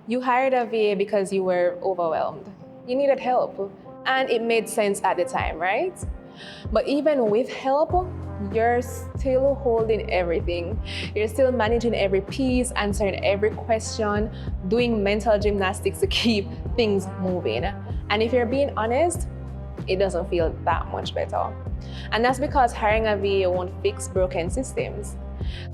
You hired a VA because you were overwhelmed. You needed help, and it made sense at the time, right? But even with help, you're still holding everything. You're still managing every piece, answering every question, doing mental gymnastics to keep things moving. And if you're being honest, it doesn't feel that much better. And that's because hiring a VA won't fix broken systems.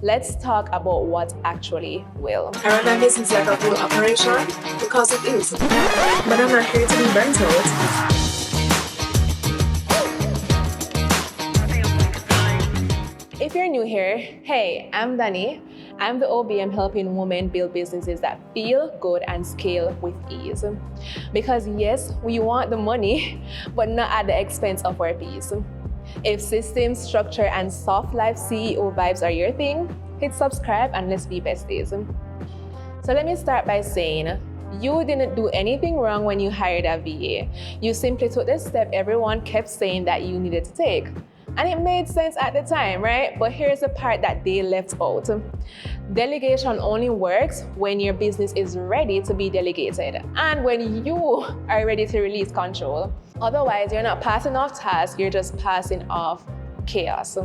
Let's talk about what actually will. I run my business like a whole operation because it is. But I'm not here to be burnt out. If you're new here, hey, I'm Dani. I'm the OBM helping women build businesses that feel good and scale with ease. Because yes, we want the money, but not at the expense of our peace. If systems, structure, and soft life CEO vibes are your thing, hit subscribe and let's be besties. So let me start by saying, you didn't do anything wrong when you hired a VA. You simply took the step everyone kept saying that you needed to take. And it made sense at the time, right? But here's the part that they left out. Delegation only works when your business is ready to be delegated and when you are ready to release control. Otherwise, you're not passing off tasks, you're just passing off chaos.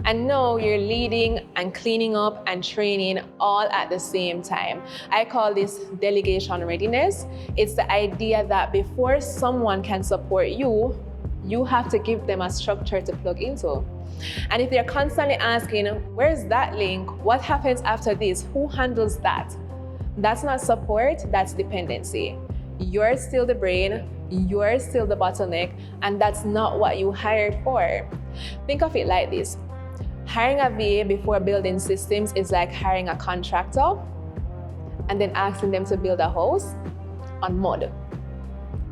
And no, you're leading and cleaning up and training all at the same time. I call this delegation readiness. It's the idea that before someone can support you, you have to give them a structure to plug into. And if they're constantly asking, where's that link? What happens after this? Who handles that? That's not support, that's dependency. You're still the brain, you're still the bottleneck, and that's not what you hired for. Think of it like this. Hiring a VA before building systems is like hiring a contractor and then asking them to build a house on mud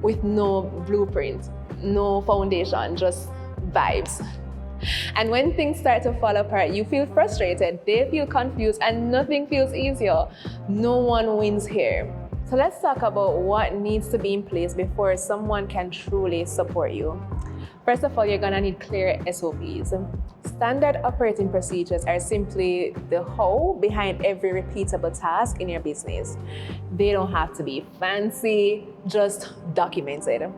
with no blueprint, no foundation, just vibes. And when things start to fall apart, you feel frustrated, they feel confused, and nothing feels easier. No one wins here. So let's talk about what needs to be in place before someone can truly support you. First of all, you're gonna need clear SOPs. Standard operating procedures are simply the how behind every repeatable task in your business. They don't have to be fancy, just documented.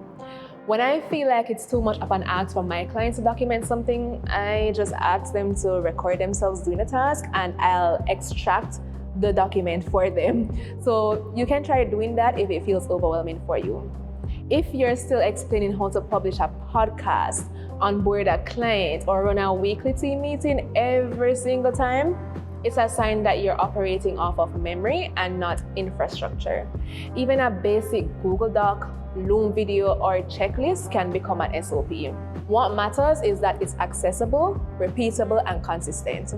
When I feel like it's too much of an ask for my clients to document something, I just ask them to record themselves doing the task and I'll extract the document for them. So you can try doing that if it feels overwhelming for you. If you're still explaining how to publish a podcast, onboard a client, or run a weekly team meeting every single time, it's a sign that you're operating off of memory and not infrastructure. Even a basic Google Doc, Loom video, or checklist can become an SOP. What matters is that it's accessible, repeatable, and consistent.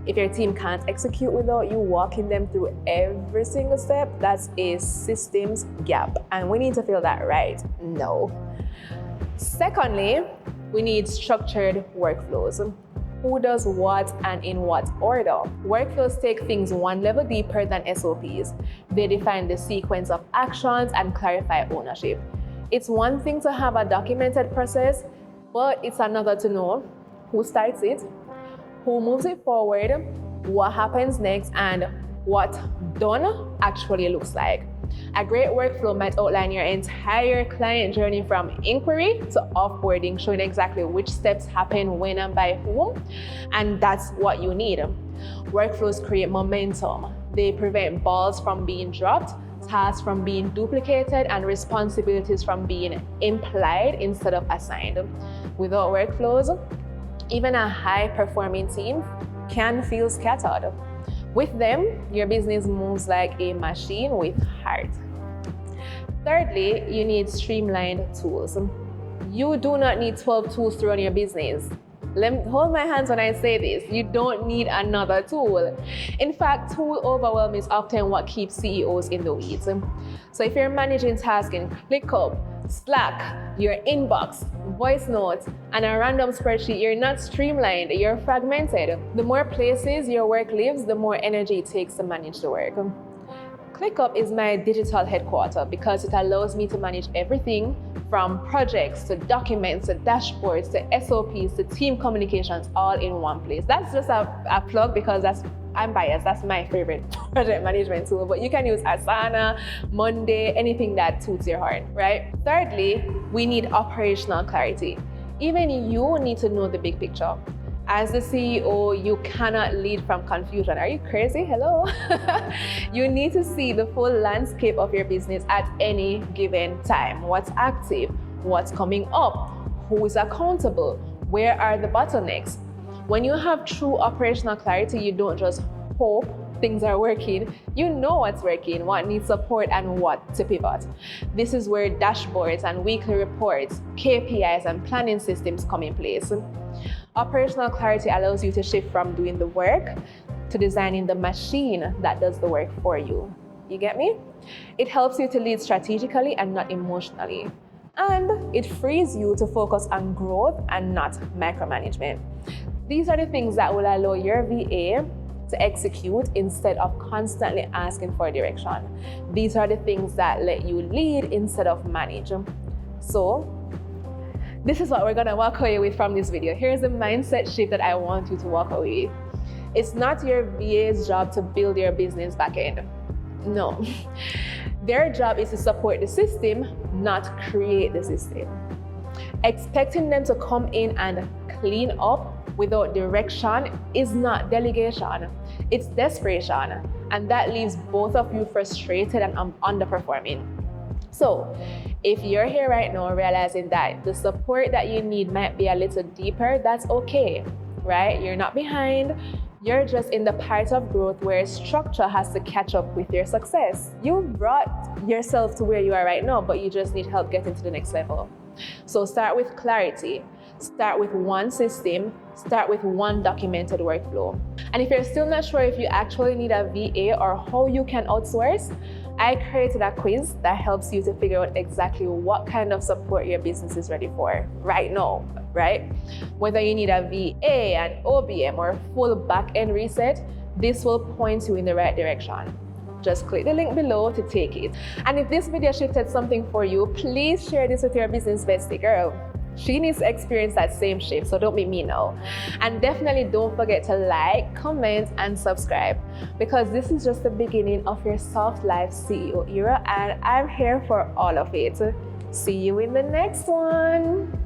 If your team can't execute without you walking them through every single step, that's a systems gap. And we need to fill that right now. Secondly, we need structured workflows. Who does what and in what order? Workflows take things one level deeper than SOPs. They define the sequence of actions and clarify ownership. It's one thing to have a documented process, but it's another to know who starts it, who moves it forward, what happens next, and what done actually looks like. A great workflow might outline your entire client journey from inquiry to offboarding, showing exactly which steps happen when and by whom, and that's what you need. Workflows create momentum. They prevent balls from being dropped, tasks from being duplicated, and responsibilities from being implied instead of assigned. Without workflows, even a high-performing team can feel scattered. With them, your business moves like a machine with heart. Thirdly, you need streamlined tools. You do not need 12 tools to run your business. Hold my hands when I say this. You don't need another tool. In fact, tool overwhelm is often what keeps CEOs in the weeds. So if you're managing tasks in ClickUp, Slack, your inbox, voice notes, and a random spreadsheet, you're not streamlined, you're fragmented. The more places your work lives, the more energy it takes to manage the work. ClickUp is my digital headquarters because it allows me to manage everything from projects to documents to dashboards to SOPs to team communications, all in one place. That's just a plug because I'm biased. That's my favorite project management tool, but you can use Asana, Monday, anything that suits your heart, right? Thirdly, we need operational clarity. Even you need to know the big picture. As the CEO, you cannot lead from confusion. Are you crazy? Hello? You need to see the full landscape of your business at any given time. What's active? What's coming up? Who is accountable? Where are the bottlenecks? When you have true operational clarity, you don't just hope things are working. You know what's working, what needs support, and what to pivot. This is where dashboards and weekly reports, KPIs, and planning systems come in place. Operational clarity allows you to shift from doing the work to designing the machine that does the work for you. You get me? It helps you to lead strategically and not emotionally. And it frees you to focus on growth and not micromanagement. These are the things that will allow your VA to execute instead of constantly asking for direction. These are the things that let you lead instead of manage. So, this is what we're gonna walk away with from this video. Here's the mindset shift that I want you to walk away with. It's not your VA's job to build your business back end. No. Their job is to support the system, not create the system. Expecting them to come in and clean up without direction is not delegation. It's desperation. And that leaves both of you frustrated and underperforming. So, if you're here right now realizing that the support that you need might be a little deeper, that's okay, right? You're not behind. You're just in the part of growth where structure has to catch up with your success. You brought yourself to where you are right now, but you just need help getting to the next level. So start with clarity. Start with one system. Start with one documented workflow. And if you're still not sure if you actually need a VA or how you can outsource, I created a quiz that helps you to figure out exactly what kind of support your business is ready for right now, right? Whether you need a VA, an OBM, or a full back-end reset, this will point you in the right direction. Just click the link below to take it. And if this video shifted something for you, please share this with your business bestie girl. She needs to experience that same shift, so don't be me now. And definitely don't forget to like, comment, and subscribe, because this is just the beginning of your soft life CEO era, and I'm here for all of it. See you in the next one.